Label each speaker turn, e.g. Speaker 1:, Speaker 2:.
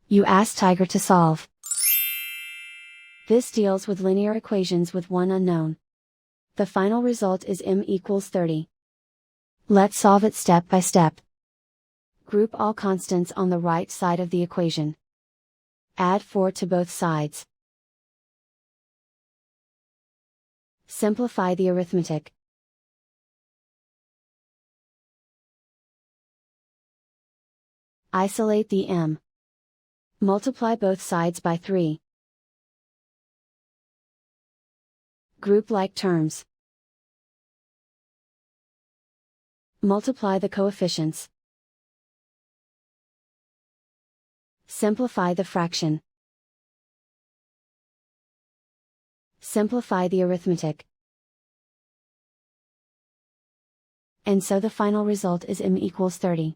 Speaker 1: You ask Tiger to solve. This deals with linear equations with one unknown. The final result is m equals 30. Let's solve it step by step. Group all constants on the right side of the equation. Add 4 to both sides. Simplify the arithmetic. Isolate the m. Multiply both sides by 3. Group like terms. Multiply the coefficients. Simplify the fraction. Simplify the arithmetic. And so the final result is m equals 30.